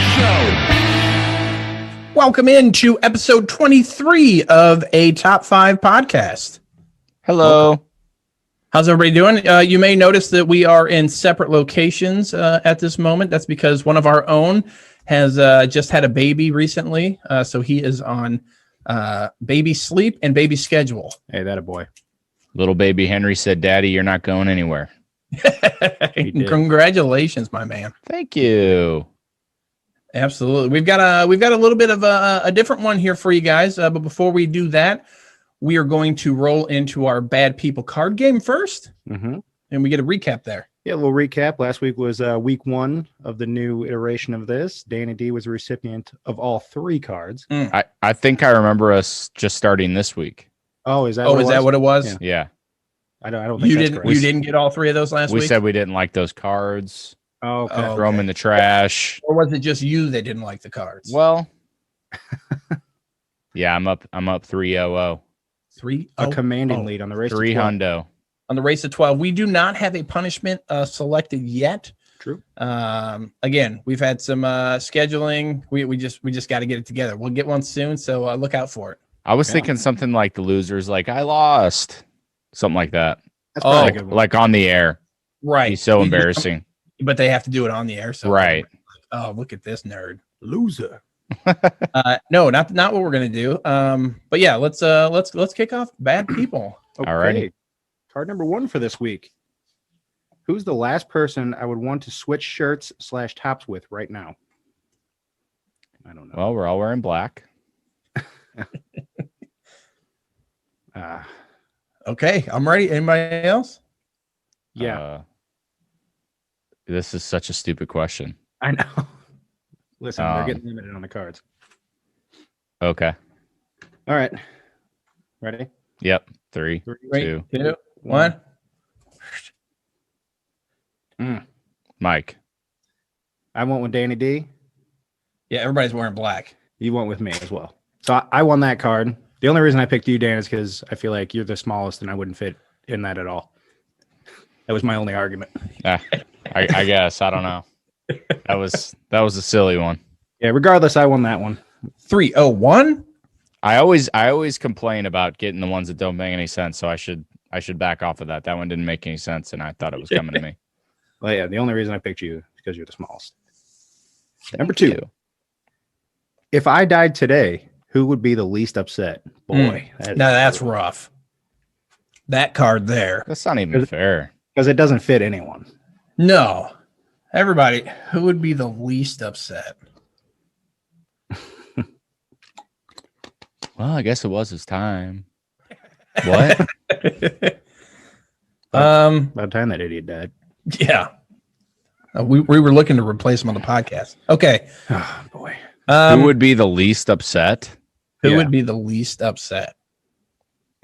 Show. Welcome into episode 23 of a Top 5 podcast. Hello. Welcome. How's everybody doing? You may notice that we are in separate locations at this moment. That's because one of our own has just had a baby recently. So he is on baby sleep and baby schedule. Hey, that a boy. Little baby Henry said, "Daddy, you're not going anywhere." Congratulations, my man. Thank you. Absolutely. We've got a little bit of a different one here for you guys. But before we do that, we are going to roll into our Bad People card game first. Mm-hmm. And we get a recap there. Yeah, a little recap. Last week was week 1 of the new iteration of this. Danny D was the recipient of all 3 cards. I think I remember us just starting this week. Oh, is that what it was? Yeah. I don't think that's correct. You didn't get all 3 of those last week? We said we didn't like those cards. Oh, okay. Throw them in the trash. Or was it just you that didn't like the cards? Well, yeah, I'm up 3-0. 3 a commanding lead on the race. 3 hundo. On the race to 12. We do not have a punishment selected yet. True. Again, we've had some scheduling. We just got to get it together. We'll get one soon, so look out for it. I was thinking something like the losers, like I lost, something like that. That's probably a good one. Like on the air. Right. He's so embarrassing. But they have to do it on the air. So right. Oh, look at this nerd. Loser. No, not what we're gonna do. But yeah, let's kick off Bad People. Okay. Alrighty. Card number 1 for this week. Who's the last person I would want to switch shirts / tops with right now? I don't know. Well, we're all wearing black. Okay, I'm ready. Anybody else? Yeah. This is such a stupid question. I know. Listen, they're getting limited on the cards. Okay. All right. Ready? Yep. 3, 2, 1. Mike. I went with Danny D. Yeah, everybody's wearing black. You went with me as well. So I won that card. The only reason I picked you, Dan, is because I feel like you're the smallest and I wouldn't fit in that at all. That was my only argument. I guess. I don't know. That was a silly one. Yeah, regardless, I won that one. 3-0-1. I always complain about getting the ones that don't make any sense, so I should back off of that. That one didn't make any sense, and I thought it was coming to me. Well, yeah, the only reason I picked you is because you're the smallest. Number 2. If I died today, who would be the least upset? Boy, that's rough. That card there. That's not even fair. Because it doesn't fit anyone. No. Everybody, who would be the least upset? Well, I guess it was his time. What? By the time that idiot died. Yeah. We were looking to replace him on the podcast. Okay. Oh, boy. Who would be the least upset? Who would be the least upset?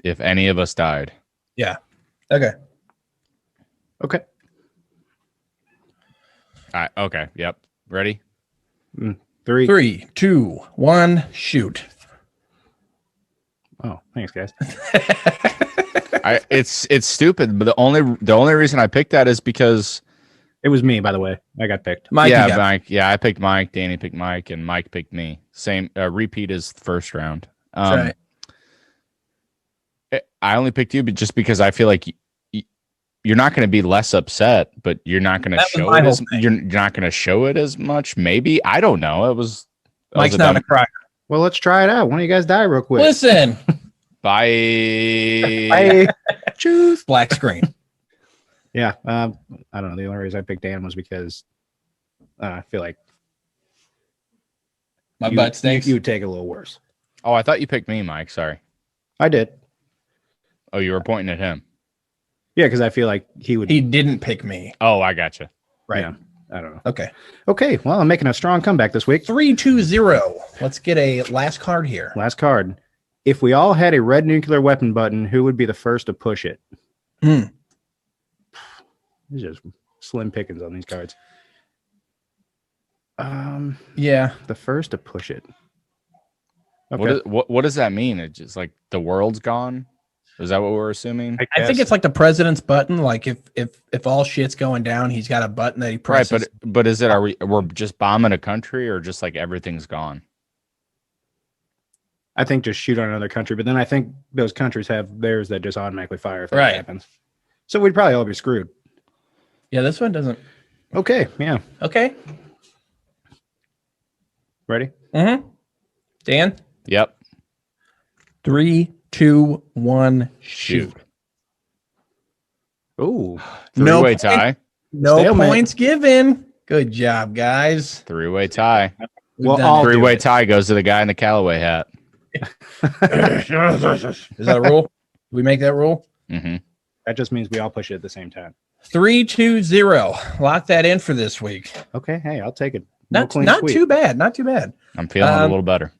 If any of us died. Yeah. Okay. Okay. Okay. Yep. Ready? 3, 2, 1, shoot. Oh, thanks, guys. It's stupid, but the only reason I picked that is because it was me, by the way. I got picked. Mike. Yeah, I picked Mike. Danny picked Mike, and Mike picked me. Same repeat as the first round. Right. I only picked you, but just because I feel like you're not going to be less upset, but you're not going to show it you're not going to show it as much. Maybe, I don't know. Mike's not a crier. Well, let's try it out. One of you guys die real quick. Listen. Bye. Bye. Choose black screen. Yeah. I don't know. The only reason I picked Dan was because I feel like my butt stinks. You would take it a little worse. Oh, I thought you picked me, Mike. Sorry. I did. Oh, you were pointing at him. Yeah, because I feel like he would. He didn't pick me. Oh, I gotcha. Right. Yeah. I don't know. Okay. Okay. Well, I'm making a strong comeback this week. 3-2-0. Let's get a last card here. Last card. If we all had a red nuclear weapon button, who would be the first to push it? It's just slim pickings on these cards. Yeah. The first to push it. Okay. What does that mean? It's just like the world's gone? Is that what we're assuming? I think it's like the president's button. Like if all shit's going down, he's got a button that he presses. Right, but is it? We're just bombing a country, or just like everything's gone? I think just shoot on another country, but then I think those countries have theirs that just automatically fire if that Right. happens. So we'd probably all be screwed. Yeah, this one doesn't. Okay, yeah. Okay. Ready? Mm-hmm. Dan? Yep. 3, 2, 1, Shoot. shoot. Ooh. Three-way point- tie. No Stalemate. points given. Good job, guys. Three-way tie. We've Well, done I'll do Three-way it. tie goes to the guy in the Callaway hat. it. Is that a rule? Do we make that rule? Mm-hmm. That just means we all push it at the same time. 3, 2, 0. Lock that in for this week. Okay, hey, I'll take it. No Not clean not sweep. too bad. Not too bad. I'm feeling a little better.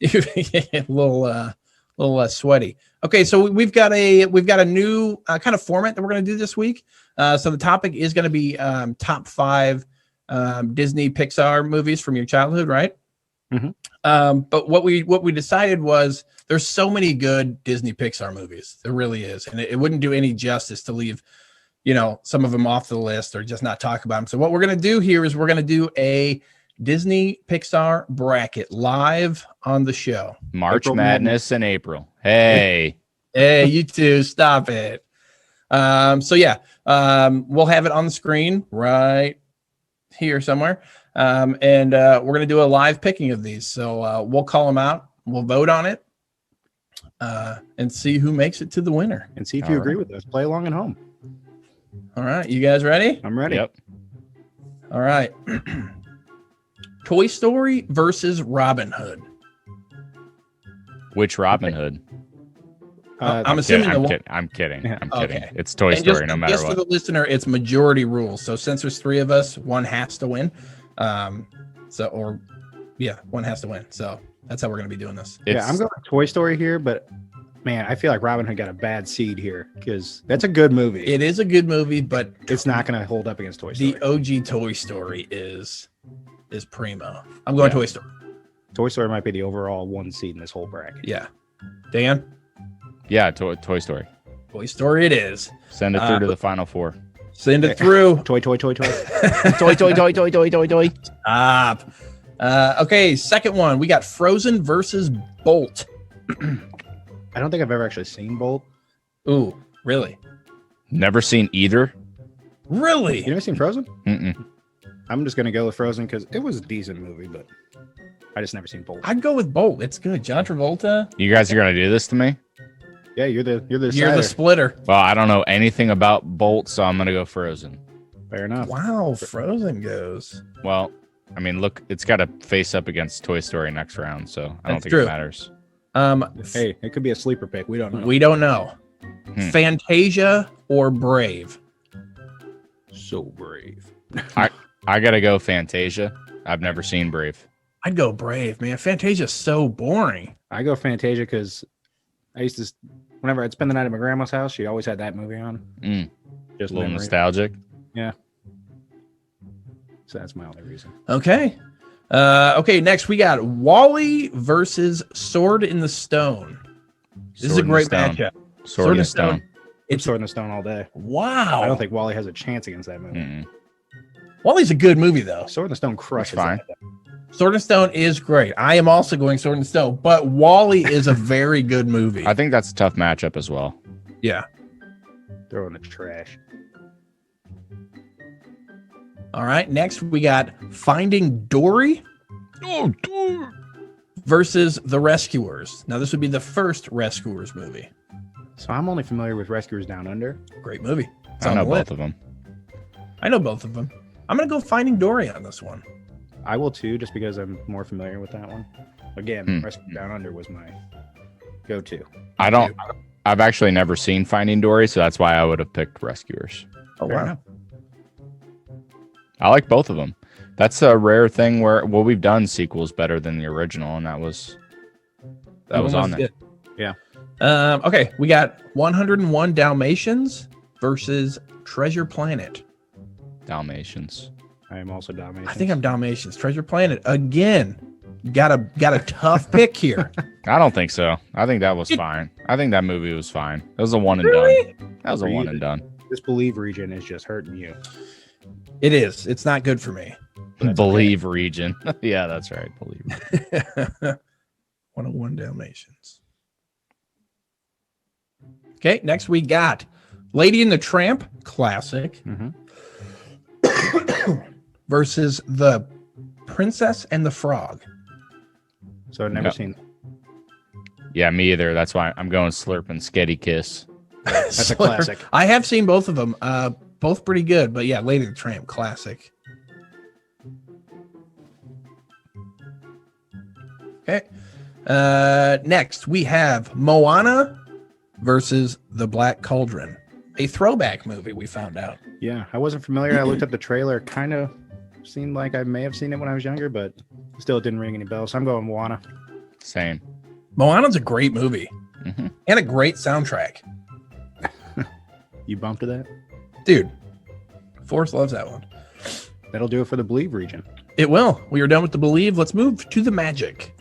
A little less sweaty. Okay, so we've got a new kind of format that we're going to do this week. So the topic is going to be top 5 Disney Pixar movies from your childhood, right? Mhm. But what we decided was there's so many good Disney Pixar movies. There really is, and it wouldn't do any justice to leave, some of them off the list or just not talk about them. So what we're going to do here is we're going to do a Disney Pixar bracket live on the show. March April Madness in April. Hey. Hey, you two, stop it. We'll have it on the screen right here somewhere. We're going to do a live picking of these. So we'll call them out. We'll vote on it and see who makes it to the winner. And see if All you right. agree with us. Play along at home. All right. You guys ready? I'm ready. Yep. All right. Toy Story versus Robin Hood. Which Robin Hood? I'm assuming the one. I'm kidding. Yeah. I'm kidding. Okay. It's Toy And Story no matter just what. for the listener, it's majority rules. So since there's 3 of us, one has to win. One has to win. So that's how we're going to be doing this. Yeah, I'm going Toy Story here, but man, I feel like Robin Hood got a bad seed here because that's a good movie. It is a good movie, but It's not going to hold up against Toy Story. the OG Toy Story is primo. I'm going Yeah. Toy Story. Toy Story might be the overall 1 seed in this whole bracket. Yeah. Dan? Yeah, Toy Story. Toy Story it is. Send it through to the Final 4. Send it through. Toy. Toy. Stop. Okay, second one. We got Frozen versus Bolt. I don't think I've ever actually seen Bolt. Ooh, really? Never seen either. Really? You never seen Frozen? Mm-mm. I'm just going to go with Frozen because it was a decent movie, but I just never seen Bolt. I'd go with Bolt. It's good. John Travolta. You guys are gonna do this to me? Yeah, you're the You're the decider. splitter. Well, I don't know anything about Bolt, so I'm gonna go Frozen. Fair enough. Wow, Frozen goes. Well, I mean, look, it's got to face up against Toy Story next round, so I don't That's think true. it matters. Hey, it could be a sleeper pick. We don't know. We don't know. Hmm. Fantasia or Brave? So brave. I gotta go Fantasia. I've never seen Brave. I'd go Brave, man. Fantasia's so boring. I go Fantasia because I used to, whenever I'd spend the night at my grandma's house, she always had that movie on. Mm, Just a little memory. nostalgic. So that's my only reason. Okay. Okay, next we got Wall-E versus Sword in the Stone. This is a Sword in the great Stone. matchup. Sword in the Stone. It's Sword in the Stone all day. Wow. I don't think Wally has a chance against that movie. Mm-mm. Wall-E's a good movie, though. Sword in the Stone crushes fine. that. Sword in the Stone is great. I am also going Sword in the Stone, but Wall-E is a very good movie. I think that's a tough matchup as well. Yeah. Throw in the trash. All right. Next, we got Finding Dory versus The Rescuers. Now, this would be the first Rescuers movie. So I'm only familiar with Rescuers Down Under. Great movie. It's I on know the both list. of them. I know both of them. I'm going to go Finding Dory on this one. I will too, just because I'm more familiar with that one. Again, Hmm. Rescuers Down Under was my go-to. I've actually never seen Finding Dory, so that's why I would have picked Rescuers. Oh, Fair wow. enough. I like both of them. That's a rare thing where we've done sequels better than the original, and that was on there. good. Yeah. Okay, we got 101 Dalmatians versus Treasure Planet. Dalmatians. I I am also Dalmatians. I think I'm Dalmatians. Treasure Planet again. Got a tough pick here. I don't think so. I think that was fine. I think that movie was fine. It was a one and Really? done. That was a one and done. This Believe region is just hurting you. It is. It's not good for me. Believe region. Yeah, that's right. Believe. 101 Dalmatians. Okay, next we got Lady and the Tramp classic versus The Princess and the Frog. So I've never seen. Yeah, me either. That's why I'm going Slurp and Sketty Kiss. That's a classic. I have seen both of them. Both pretty good, but yeah, Lady and the Tramp classic. Okay. Next we have Moana versus The Black Cauldron, a throwback movie we found out. Yeah, I wasn't familiar. I looked up the trailer. Kind of seemed like I may have seen it when I was younger, but still it didn't ring any bells. So I'm going Moana. Same. Moana's a great movie and a great soundtrack. You bumped to that? Dude, Forrest loves that one. That'll do it for the Believe region. It will. We are done with the Believe. Let's move to the Magic.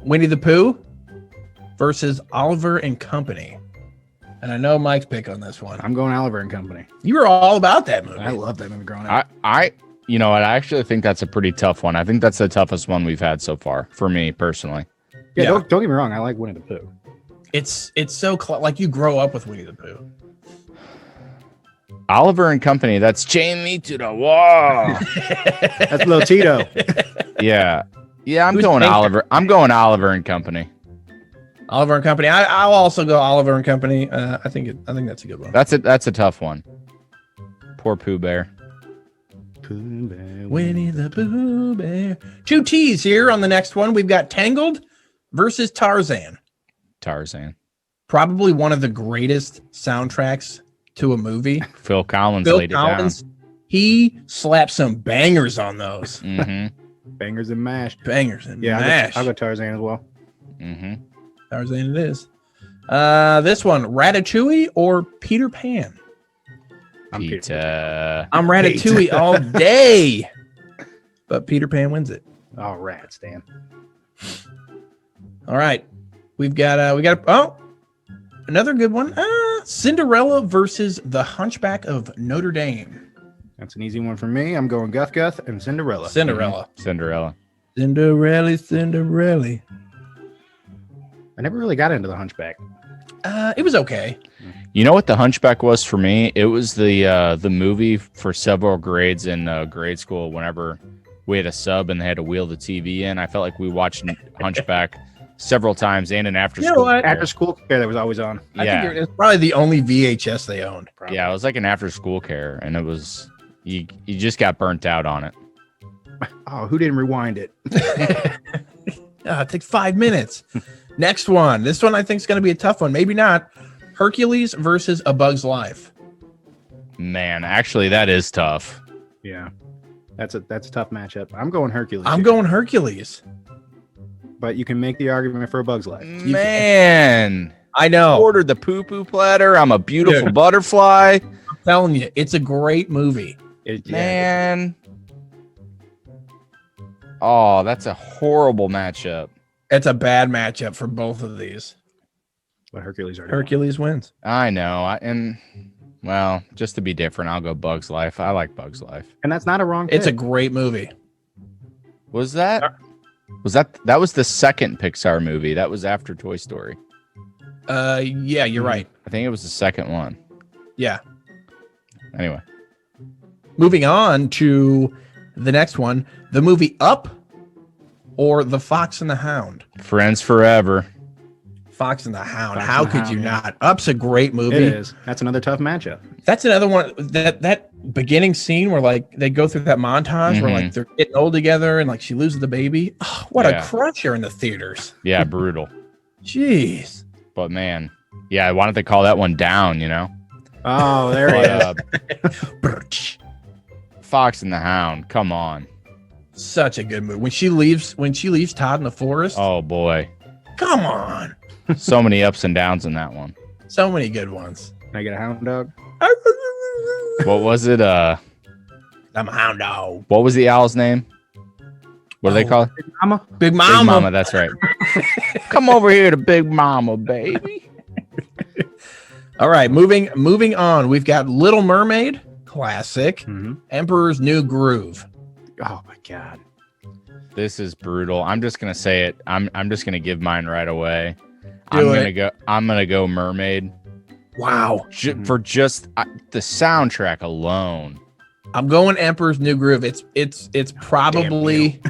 Winnie the Pooh versus Oliver and Company. And I know Mike's pick on this one. I'm going Oliver and Company. You were all about that movie. I love that movie growing up. You know what? I actually think that's a pretty tough one. I think that's the toughest one we've had so far for me personally. Yeah. Don't get me wrong. I like Winnie the Pooh. It's so like you grow up with Winnie the Pooh. Oliver and Company. That's chain me to the wall. That's Lil Tito. Yeah. I'm Who's going thinking? Oliver. I'm going Oliver and Company. Oliver and Company. I'll also go Oliver and Company. I think that's a good one. That's a tough one. Poor Pooh Bear. Pooh Bear. Winnie the Pooh Bear. Two T's here on the next one. We've got Tangled versus Tarzan. Tarzan. Probably one of the greatest soundtracks to a movie. Phil Collins Phil laid Collins, he slapped some bangers on those. it down. Bangers and mash. Bangers and Yeah, mash. I'll go Tarzan as well. Tarzan it is. This one, Ratatouille or Peter Pan? I'm Peter. I'm Ratatouille all day. But Peter Pan wins it. Oh, rats, Dan. All right. We got another good one. Cinderella versus The Hunchback of Notre Dame. That's an easy one for me. I'm going Guth Guth and Cinderella. Cinderella. Cinderella. Cinderella. I never really got into the Hunchback. It was okay. You know what the Hunchback was for me? It was the movie for several grades in grade school. Whenever we had a sub and they had to wheel the TV in, I felt like we watched Hunchback several times and an after school. After school care that was always on. I think it's probably the only VHS they owned. Probably. Yeah, it was like an after school care, and it was you just got burnt out on it. Oh, who didn't rewind it? It takes 5 minutes. Next one. This one I think is going to be a tough one. Maybe not. Hercules versus A Bug's Life. Man, actually, that is tough. Yeah, that's a tough matchup. I'm going Hercules. I'm going Hercules. But you can make the argument for A Bug's Life. Man, I know. ordered the poo-poo platter. I'm a beautiful butterfly. I'm telling you, it's a great movie. Man. Oh, that's a horrible matchup. It's a bad matchup for both of these. But Hercules are Hercules wins. I know. Well, just to be different, I'll go Bug's Life. I like Bug's Life. And that's not a wrong It's a pick. great movie. Was that was the second Pixar movie? That was after Toy Story. Yeah, you're right. I think it was the second one. Yeah. Anyway. Moving on to the next one, the movie Up or The Fox and the Hound. Friends Forever. Fox and the Hound. Fox How and the could Hound, you yeah. not? Up's a great movie. It is. That's another tough matchup. That's another one that beginning scene where like they go through that montage where like they're getting old together and like she loses the baby. Oh, what a crusher in the theaters. Yeah, brutal. Jeez. But man, yeah, I wanted to call that one down, you know. Oh, there he is. Birch. Fox and the Hound. Come on. Such a good movie. When she leaves Todd in the forest. Oh boy. Come on. So many ups and downs in that one. So many good ones. Can I get a hound dog? What was it? I'm a hound dog. What was the owl's name? What do they Oh, call it? Mama. Big Big Mama. Mama. That's right. Come over here to Big Mama, baby. All right, moving on. We've got Little Mermaid, classic. Mhm. Emperor's New Groove. Oh my god. This is brutal. I'm just gonna say it. I'm just gonna give mine right away. Do I'm gonna go Mermaid. Wow. For just the soundtrack alone. I'm going Emperor's New Groove. It's probably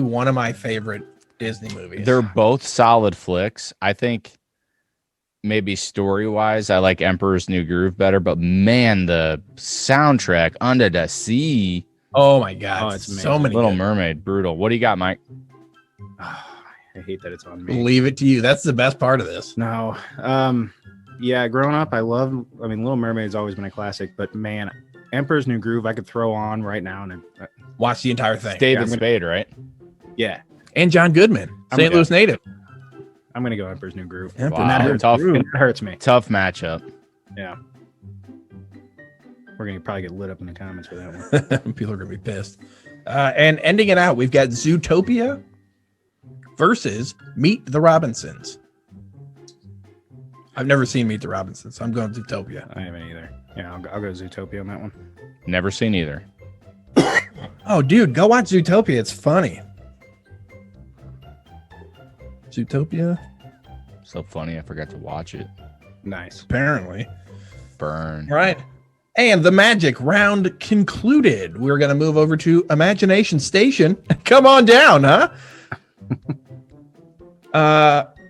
one of my favorite Disney movies. They're both solid flicks. I think maybe story wise, I like Emperor's New Groove better, but man, the soundtrack Under the Sea, Oh my god. Oh, it's so amazing. many Little good- Mermaid, brutal. What do you got, Mike? I hate that it's on me. Leave it to you. That's the best part of this. No. Yeah, growing up, Little Mermaid's always been a classic, but man, Emperor's New Groove I could throw on right now and Watch the entire thing. David I'm gonna- Spade, right? yeah, And John Goodman, I'm St. gonna- Louis native. I'm gonna go Emperor's New Groove. Emperor's And that Wow, hurts, tough. and that hurts me. Tough matchup. Yeah. We're gonna probably get lit up in the comments for that one. People are gonna be pissed. And ending it out, we've got Zootopia versus Meet the Robinsons. I've never seen Meet the Robinsons, so I'm going Zootopia. I haven't either. Yeah, I'll go Zootopia on that one. Never seen either. Oh, dude, go watch Zootopia. It's funny. Zootopia, So funny, I forgot to watch it. Nice. apparently. Burn. All right. And the magic round concluded. We're going to move over to Imagination Station. Come on down, huh?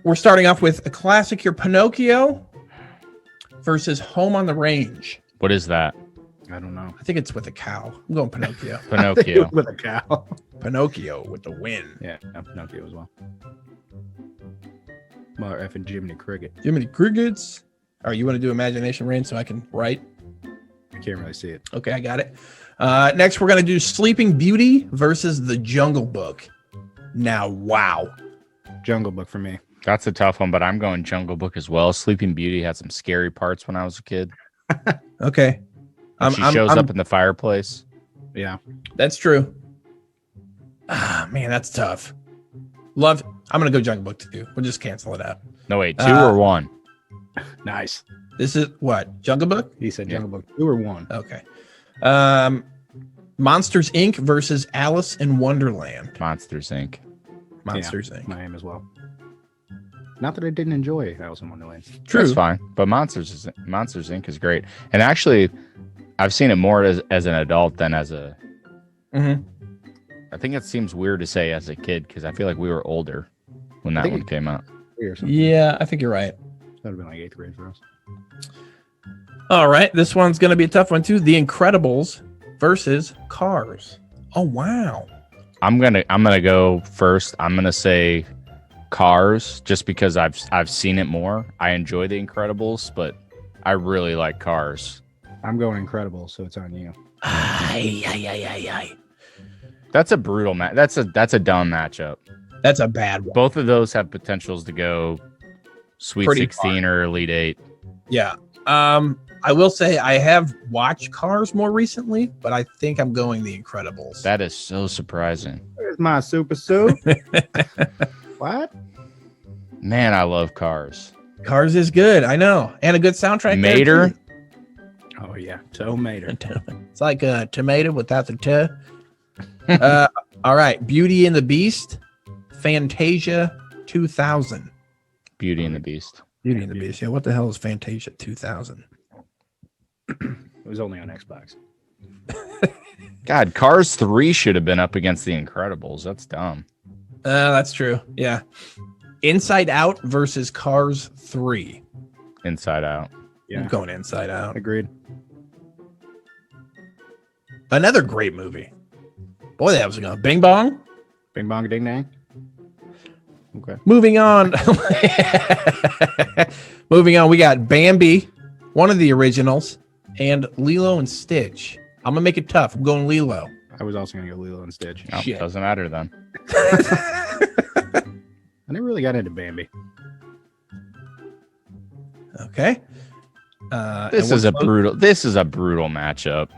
We're starting off with a classic here, Pinocchio versus Home on the Range. What is that? I don't know. I think it's with a cow. I'm going Pinocchio. Pinocchio. With a cow. Pinocchio with the win. Yeah, Pinocchio as well. Mother effing Jiminy Cricket. Jiminy Crickets. All right, you want to do Imagination Range so I can write? I can't really see it. Okay, I got it. Next, we're going to do Sleeping Beauty versus The Jungle Book. Now, wow. Jungle Book for me. That's a tough one, but I'm going Jungle Book as well. Sleeping Beauty had some scary parts when I was a kid. Okay. When she shows up in the fireplace. Yeah. That's true. Ah, man, that's tough. I'm going to go Jungle Book 2. We'll just cancel it out. No, wait, 2 or 1? Nice. This is what? Jungle Book? He said Yeah. Jungle Book 2 or 1. Okay. Monsters Inc. versus Alice in Wonderland. Monsters Inc. Monsters Inc. My aim as well. Not that I didn't enjoy Alice in Wonderland. True. That's fine. But Monsters Inc. is great. And actually, I've seen it more as an adult than as a. Mhm. I think it seems weird to say as a kid because I feel like we were older when that think one it- came out. Or something. Yeah, I think you're right. That would have been like 8th grade for us. All right. This one's going to be a tough one, too. The Incredibles versus Cars. Oh, wow. I'm gonna go first. I'm gonna say Cars just because I've seen it more. I enjoy The Incredibles, but I really like Cars. I'm going Incredible, so it's on you. Aye. That's a brutal match. That's a dumb matchup. That's a bad one. Both of those have potentials to go Sweet Pretty 16 or Elite 8. Yeah. I will say I have watched Cars more recently, but I think I'm going The Incredibles. That is so surprising. Where's my super suit? What? Man, I love Cars. Cars is good. I know. And a good soundtrack. there, Mater. too. Oh, yeah. Tomato. It's like a tomato without the t. All right. Beauty and the Beast. Fantasia 2000. Beauty and the Beast. Beauty and the Beast. Yeah. What the hell is Fantasia 2000? It was only on Xbox. God, Cars 3 should have been up against The Incredibles. That's dumb. That's true. Yeah. Inside Out versus Cars 3. Inside Out. Yeah. I'm going Inside Out. Agreed. Another great movie. Boy, that was going. Bing Bong. Bing Bong Ding Dang. Okay. Moving on. Moving on. We got Bambi, one of the originals, and Lilo and Stitch. I'm going to make it tough. I'm going Lilo. I was also going to go Lilo and Stitch. No, Shit. doesn't matter then. I never really got into Bambi. Okay. This is a brutal matchup.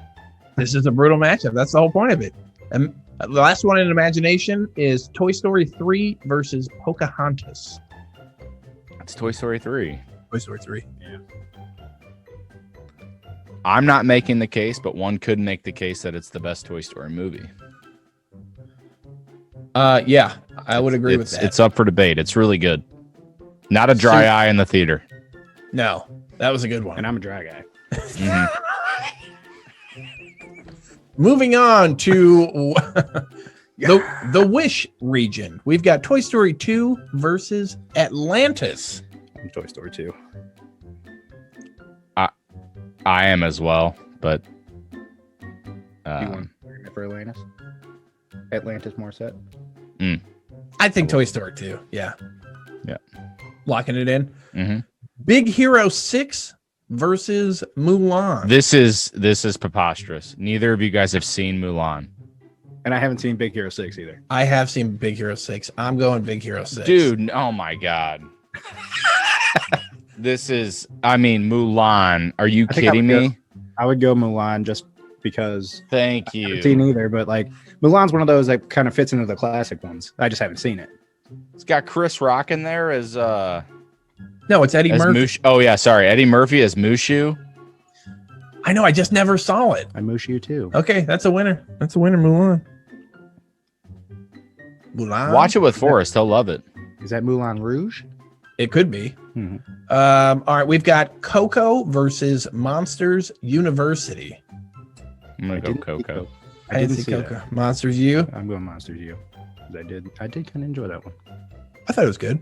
This is a brutal matchup. That's the whole point of it. And the last one in imagination is Toy Story 3 versus Pocahontas. It's Toy Story 3. Toy Story 3. I'm not making the case, but one could make the case that it's the best Toy Story movie. Yeah, I would agree with that. It's up for debate. It's really good. Not a dry eye in the theater. No, that was a good one. And I'm a dry guy. Mhm. Moving on to the Wish region. We've got Toy Story 2 versus Atlantis. I'm Toy Story 2. I am as well, but You want for Atlantis? Atlantis Morissette? I think Toy Story 2. Yeah. Yeah. Locking it in. mhm. Big Hero 6 versus Mulan. This is preposterous. Neither of you guys have seen Mulan. And I haven't seen Big Hero 6 either. I have seen Big Hero 6. I'm going Big Hero 6. Dude, oh my God. Mulan. Are you I think I kidding would me? I would go Mulan just because Thank I you. haven't seen either, but like Mulan's one of those that kind of fits into the classic ones. I just haven't seen it. It's got Chris Rock in there as No, it's Eddie as Murphy. Mushu. Oh yeah, sorry, Eddie Murphy as Mushu. I know. I just never saw it. I moosh you too. Okay, that's a winner. That's a winner, Mulan. Mulan. Watch it with Forrest. He'll love it. Is that Moulin Rouge? It could be. Mhm. All right, we've got Coco versus Monsters University. I'm gonna I go didn't see Coco. I didn't see Coco. that. Monsters U. I'm going Monsters U. 'Cause I did kind of enjoy that one. I thought it was good.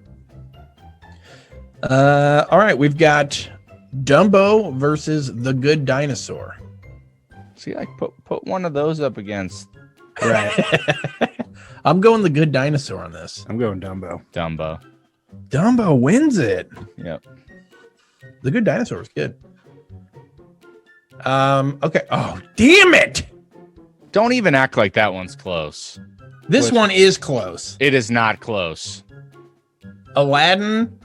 All right, we've got Dumbo versus The Good Dinosaur. See, like put one of those up against Right. I'm going The Good Dinosaur on this. I'm going Dumbo. Dumbo. Dumbo wins it. Yep. The Good Dinosaur was good. Okay. Oh, damn it. Don't even act like that one's close. This Which- one is close. It is not close. Aladdin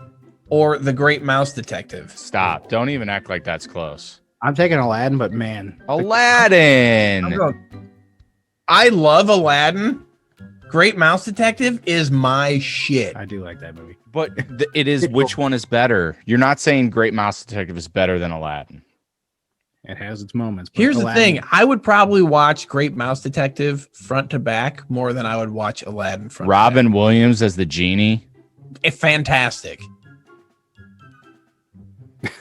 or The Great Mouse Detective? Stop. Don't even act like that's close. I'm taking Aladdin, but man, Aladdin. I love Aladdin. Great Mouse Detective is my shit. I do like that movie. But it is which one is better? You're not saying Great Mouse Detective is better than Aladdin. It has its moments. But Here's the Aladdin- thing. I would probably watch Great Mouse Detective front to back more than I would watch Aladdin front Robin Williams as the genie. to back. Fantastic.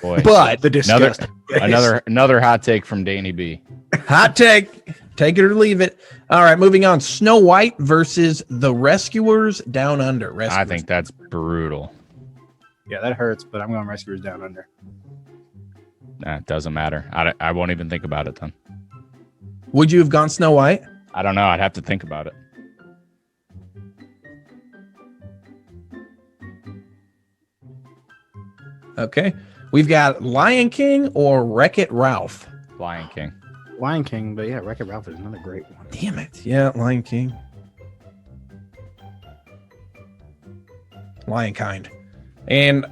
Boy. But the disgust. another hot take from Danny B. hot take. Take it or leave it. All right, moving on. Snow White versus The Rescuers Down Under. I Rescuers. think that's brutal. Yeah, that hurts, but I'm going Rescuers Down Under. Nah, it doesn't matter. I won't even think about it then. Would you have gone Snow White? I don't know. I'd have to think about it. Okay. We've got Lion King or Wreck-It Ralph. Lion King. Lion King, but yeah, Wreck-It Ralph is another great one. Damn it. Yeah, Lion King. Lionkind. And,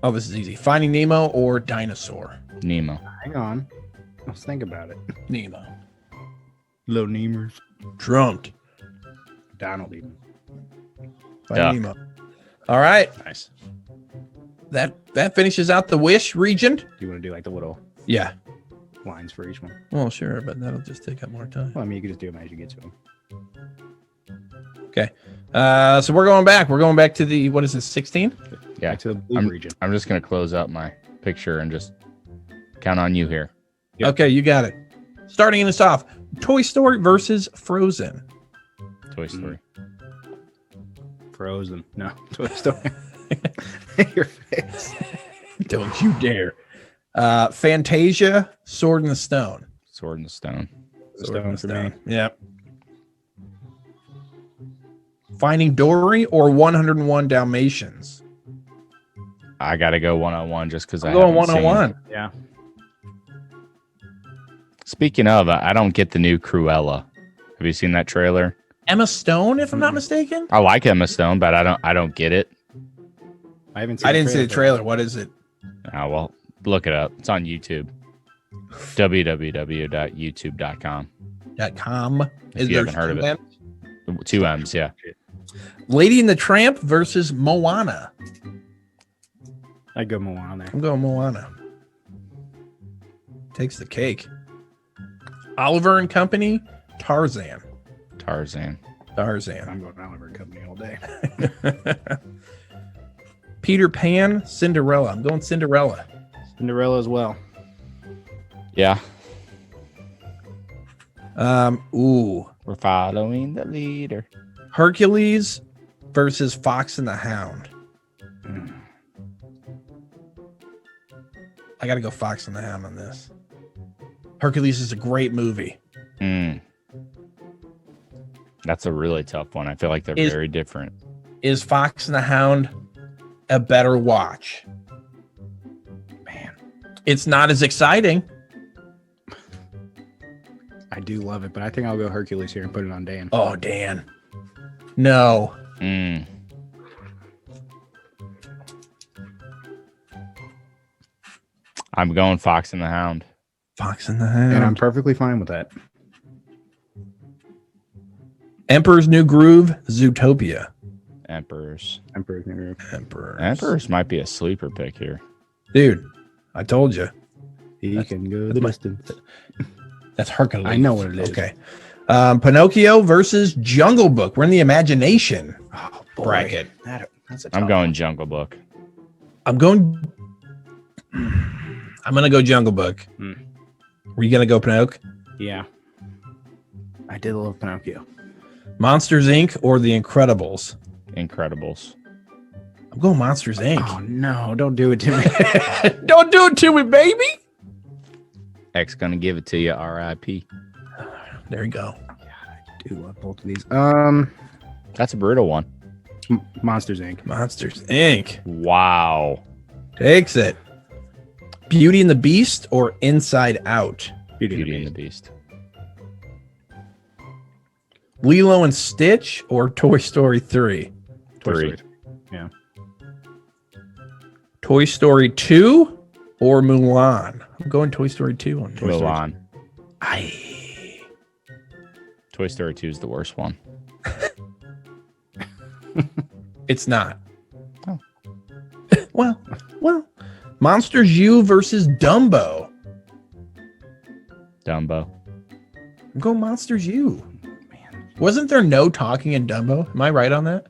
oh, this is easy. Finding Nemo or Dinosaur? Nemo. Hang on. Let's think about it. Nemo. Little Nemers. Trumped. Donald even. Finding Nemo. All right. Nice. That finishes out the Wish region. Do you want to do like the little Yeah. lines for each one? Well, sure, but that'll just take up more time. Well, I mean, you can just do them as you get to them. Okay. So we're going back. We're going back to the, what is this, 16? Yeah. Back to the blue region. I'm just gonna close up my picture and just count on you here. Yep. Okay, you got it. Starting us off, Toy Story versus Frozen. Toy Story. Frozen. No, Toy Story. Your face. Don't you dare. Fantasia, Sword in the Stone. Sword in the Stone. Stone for me. Yep. Finding Dory or 101 Dalmatians? I gotta go 101 just because I I'm going haven't seen it. 101. Yeah. Speaking of, I don't get the new Cruella. Have you seen that trailer? Emma Stone, if I'm not mistaken. I like Emma Stone, but I don't get it. I haven't seen I didn't see the trailer. What is it? Oh well, look it up. It's on YouTube. www.youtube.com. .com. If you haven't heard of it. 2 M's, yeah. Lady and the Tramp versus Moana. I'd go Moana there. I'm going Moana. Takes the cake. Oliver and Company, Tarzan. Tarzan. Tarzan. I'm going Oliver Company all day. Peter Pan, Cinderella. I'm going Cinderella. Cinderella as well. Yeah. Ooh. We're following the leader. Hercules versus Fox and the Hound. I got to go Fox and the Hound on this. Hercules is a great movie. That's a really tough one. I feel like they're very different. Is Fox and the Hound a better watch? Man, it's not as exciting. I do love it, but I think I'll go Hercules here and put it on Dan. Oh, Dan. No. I'm going Fox and the Hound. Fox and the Hound. And I'm perfectly fine with that. Emperor's New Groove, Zootopia. Emperors. Emperors might be a sleeper pick here. Dude, I told you. He can go the distance. That's Hercules. I know what it is. Okay. Pinocchio versus Jungle Book. We're in the imagination bracket. That's a I'm going Jungle Book. I'm going to go Jungle Book. Were you going to go Pinocchio? Yeah. I did love Pinocchio. Monsters Inc. or The Incredibles? Incredibles. I'm going Monsters Inc. Oh, no. Don't do it to me. Don't do it to me, baby. X gonna give it to you. R.I.P. There you go. God, I do love both of these. That's a brutal one. Monsters Inc. Monsters Inc. Wow. Takes it. Beauty and the Beast or Inside Out? Beauty and the Beast. Lilo and Stitch or Toy Story 3? Toy 3. Story. Yeah. Toy Story 2 or Mulan? I'm going Toy Story 2 on Toy Story. Mulan. Toy Story 2 is the worst one. It's not. Oh. well. Monsters U versus Dumbo. Dumbo. I'm going Monsters U. Man. Wasn't there no talking in Dumbo? Am I right on that?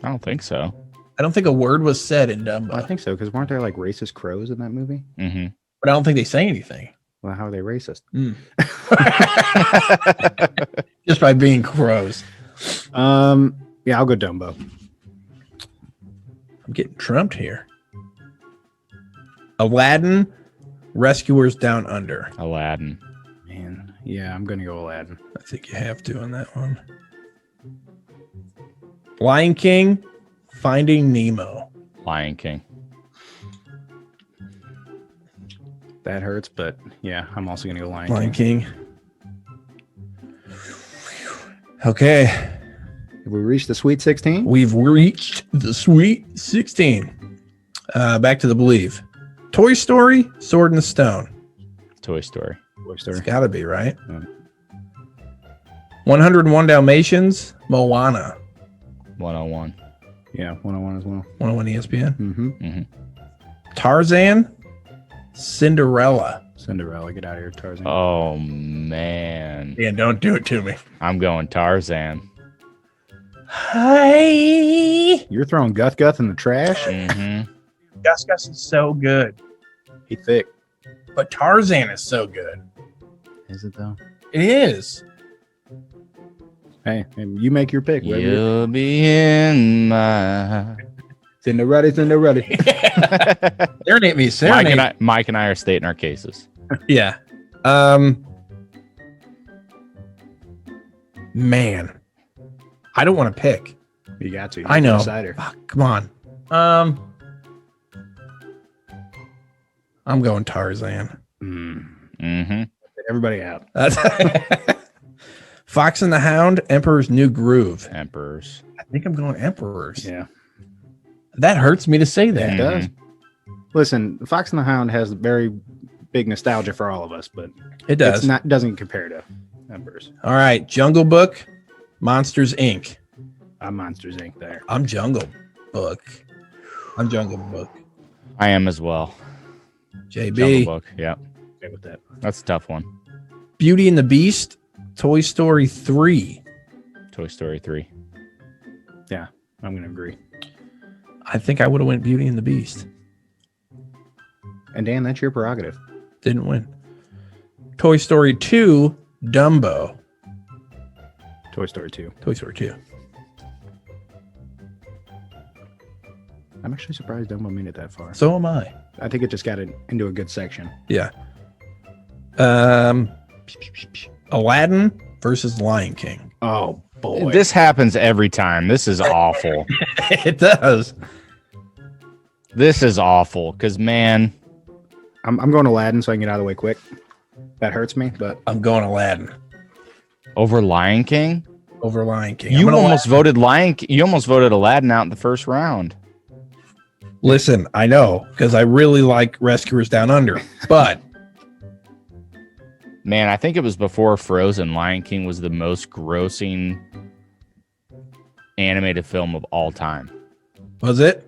I don't think so. I don't think a word was said in Dumbo. I think so, because weren't there like racist crows in that movie? Mm-hmm. But I don't think they say anything. Well, how are they racist? Just by being crows. Yeah, I'll go Dumbo. I'm getting trumped here. Aladdin, Rescuers Down Under. Aladdin. Man, yeah, I'm gonna go Aladdin. I think you have to on that one. Lion King, Finding Nemo. Lion King. That hurts, but yeah, I'm also gonna go Lion King. Okay. Have we reached the Sweet 16? We've reached the Sweet 16. Back to the Believe. Toy Story, Sword in the Stone. Toy Story. It's got to be, right? Yeah. 101 Dalmatians, Moana. 101. Yeah, 101 as well. 101 ESPN. Mm-hmm. Tarzan, Cinderella. Cinderella, get out of here, Tarzan. Oh, man. Yeah, don't do it to me. I'm going Tarzan. Hi. You're throwing Guth in the trash? Mm-hmm. Gus is so good. He thick. But Tarzan is so good. Is it though? It is. Hey, you make your pick. You'll be in my... Cinderella. Serenade me. Mike and I are stating our cases. Yeah. Man. I don't want to pick. You got to. I know. Decider. Fuck, come on. I'm going Tarzan. Mm-hmm. Everybody out. That's Fox and the Hound, Emperor's New Groove. Emperors. I think I'm going Emperors. Yeah. That hurts me to say that. It does. Listen, Fox and the Hound has very big nostalgia for all of us, but It does. doesn't compare to Emperors. All right. Jungle Book, Monsters Inc. I'm Monsters Inc. there. I'm Jungle Book. I'm Jungle Book. I am as well. JB. Jungle Book. Yeah, Okay with that. that's a tough one. Beauty and the Beast, Toy Story 3. Toy Story 3. I'm gonna agree. I think I would have went Beauty and the Beast. And Dan, that's your prerogative. Didn't win. Toy Story 2, Dumbo. Toy Story 2. Toy Story 2. I'm actually surprised Dumbo made it that far. So am I. I think it just got into a good section. Yeah. Aladdin versus Lion King. Oh boy. This happens every time. This is awful. It does. This is awful because, man, I'm going Aladdin so I can get out of the way quick. That hurts me, but I'm going Aladdin over Lion King, over Lion King. you almost voted You almost voted Aladdin out in the first round. Listen, I know because I really like Rescuers Down Under, but Man, I think it was before Frozen. Lion King was the most grossing animated film of all time. was it?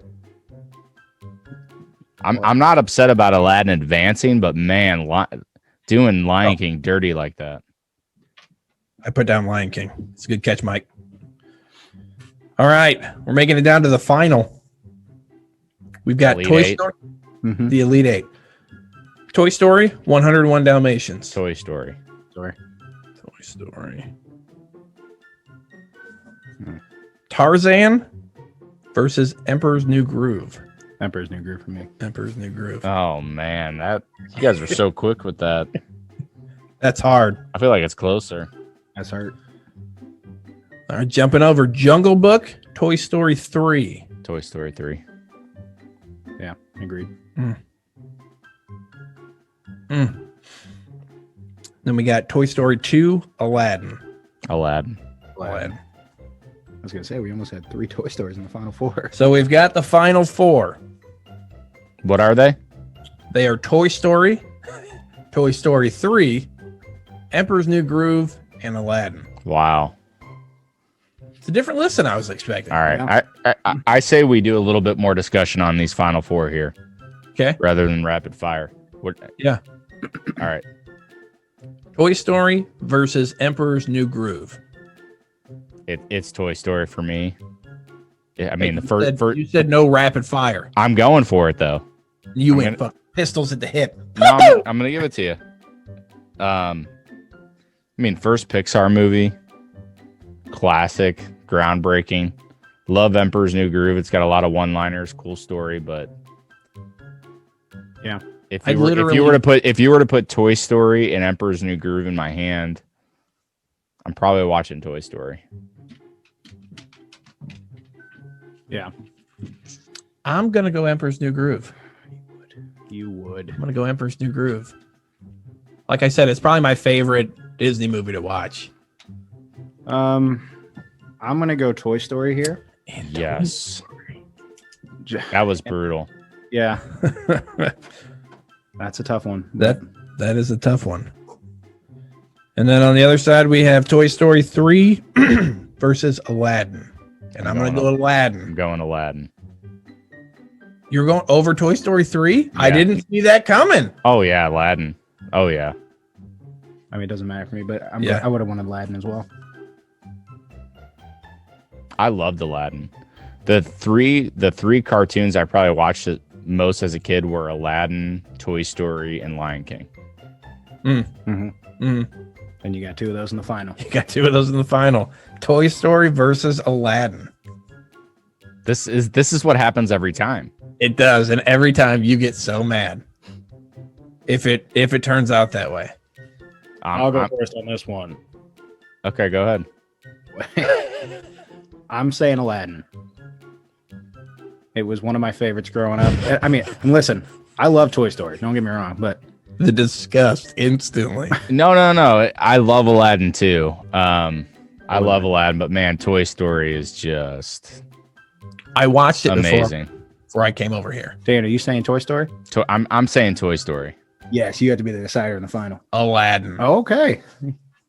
I'm not upset about Aladdin advancing, but man, doing Lion King dirty like that. I put down Lion King. It's a good catch, Mike. All right, we're making it down to the final. We've got Elite Toy Eight. Story, mhm. the Elite Eight. Toy Story, 101 Dalmatians. Toy Story. Sorry. Toy Story. Hmm. Tarzan versus Emperor's New Groove. Emperor's New Groove for me. Emperor's New Groove. Oh man, you guys were so quick with that. That's hard. I feel like it's closer. That's hurt. All right, jumping over Jungle Book, Toy Story 3. Toy Story 3. Yeah, agreed. Then we got Toy Story 2, Aladdin. Aladdin. Aladdin. I was gonna say we almost had 3 Toy Stories in the final 4. So we've got the final 4. What are they? They are Toy Story, Toy Story 3, Emperor's New Groove, and Aladdin. Wow. It's a different list than I was expecting. All right. I say we do a little bit more discussion on these final 4 here Okay. rather than rapid fire. Yeah. All right. Toy Story versus Emperor's New Groove. It's Toy Story for me. I mean, the You first. you said no rapid fire. I'm going for it though. You I'm went fuck pistols at the hip. No, I'm gonna give it to you. I mean, first Pixar movie, classic, groundbreaking. Love Emperor's New Groove. It's got a lot of one-liners, cool story, but Yeah. if I you were to put Toy Story and Emperor's New Groove in my hand, I'm probably watching Toy Story. Yeah. I'm gonna go Emperor's New Groove. You would. I'm gonna go Emperor's New Groove. Like I said, it's probably my favorite Disney movie to watch. I'm gonna go Toy Story here. And Yes, J- that was brutal. Yeah, that's a tough one. that is a tough one. And then on the other side, we have Toy Story 3 versus Aladdin. And I'm going to go I'm Aladdin. going Aladdin. You're going over Toy Story 3? I Yeah. didn't see that coming. Oh yeah, Aladdin. Oh yeah. I mean, it doesn't matter for me, but Yeah. I would have wanted Aladdin as well. I loved Aladdin. The three cartoons I probably watched it most as a kid were Aladdin, Toy Story, and Lion King. Mm-hmm. And you got 2 of those in the final. You got 2 of those in the final. Toy Story versus Aladdin. This is what happens every time. It does, and every time you get so mad if it turns out that way. first on this one. Okay, go ahead. I'm saying Aladdin. It was one of my favorites growing up. I mean, and listen, I love Toy Story. Don't get me wrong, but The disgust instantly. No. I love Aladdin too. I love Aladdin, but man, Toy Story is just I watched it amazing. before I came over here. Dan, are you saying Toy Story? I'm saying Toy Story. Yes, you have to be the decider in the final. Aladdin. Okay.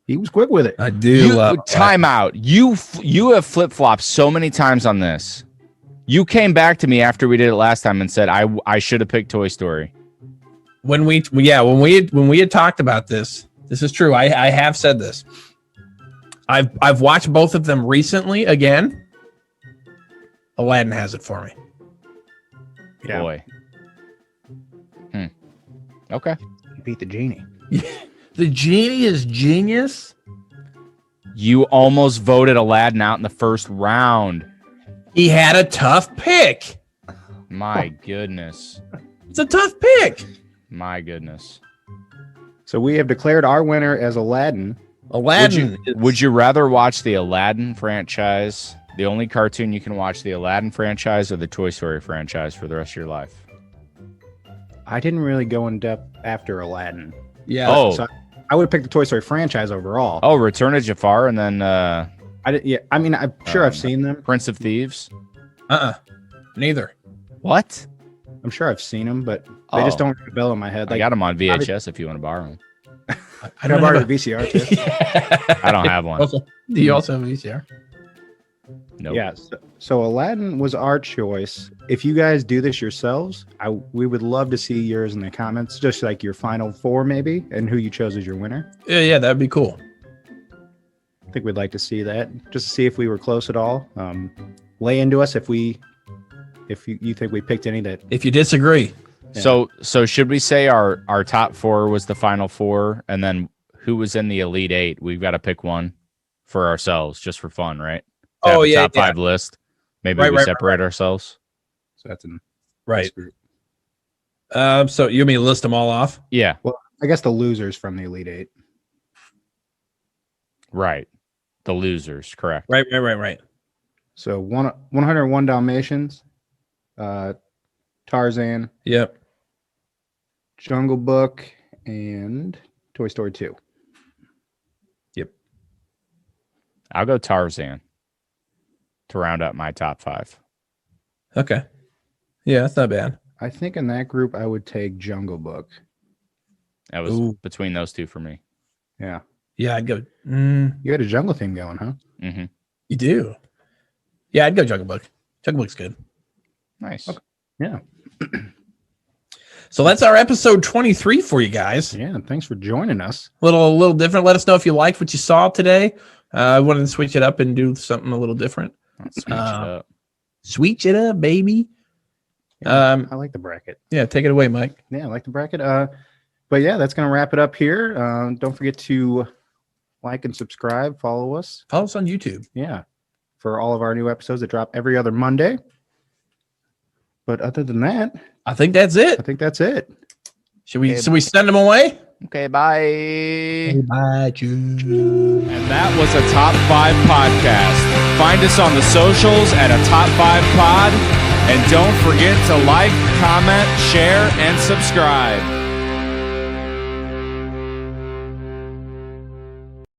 He was quick with it. I do love time out. You have flip flopped so many times on this. You came back to me after we did it last time and said I should have picked Toy Story. When we had talked about this. This is true. I have said this. I've watched both of them recently again. Aladdin has it for me. Yeah. Boy. Okay. You beat the genie. The genie is genius. You almost voted Aladdin out in the first round. He had a tough pick. My goodness. It's a tough pick. My goodness. So we have declared our winner as Aladdin. Aladdin. Would you rather watch the Aladdin franchise, the only cartoon you can watch, the Aladdin franchise, or the Toy Story franchise for the rest of your life? I didn't really go in depth after Aladdin. Yeah. Oh. So I would pick the Toy Story franchise overall. Oh, Return of Jafar and then I mean, I'm sure I've seen them. Prince of Thieves. Neither. What? I'm sure I've seen them, but they just don't ring a bell in my head. I got them on VHS if you want to borrow them. I don't borrow the VCR too. I don't have one. Also, do you also have VCR? Nope. Yeah. So Aladdin was our choice. If you guys do this yourselves, we would love to see yours in the comments, just like your final four maybe, and who you chose as your winner. Yeah, that'd be cool. I think we'd like to see that, just to see if we were close at all. Lay into us if you think we picked any that. If you disagree. So should we say our top four was the final four, and then who was in the Elite Eight? We've got to pick one for ourselves, just for fun, right? To have a top five list. Maybe we separate ourselves. So that's in Right. this group. So you mean list them all off? Yeah, Well, I guess the losers from the Elite Eight. right. The losers, correct. Right. So 101 Dalmatians, Tarzan, Yep. Jungle Book, and Toy Story 2. I'll go Tarzan to round up my top five. Okay. Yeah, that's not bad. I think in that group I would take Jungle Book. That was Ooh. between those two for me. Yeah. Yeah, I'd go. You had a jungle theme going, huh? Mm-hmm. You do. Yeah, I'd go Jungle Book. Jungle Book's good. Nice. Okay. Yeah. So that's our episode 23 for you guys. Yeah. Thanks for joining us. A little different. Let us know if you liked what you saw today. I wanted to switch it up and do something a little different. Let's switch it up. Switch it up, baby. Yeah, I like the bracket. Yeah, take it away, Mike. Yeah, I like the bracket. But yeah, that's gonna wrap it up here. Don't forget to like and subscribe, follow us. Follow us on YouTube. Yeah. For all of our new episodes that drop every other Monday. But other than that, I think that's I it. think that's it. Should we send them away? Okay, bye. Bye. And that was a Top 5 podcast. Find us on the socials at a Top 5 Pod. And don't forget to like, comment, share, and subscribe.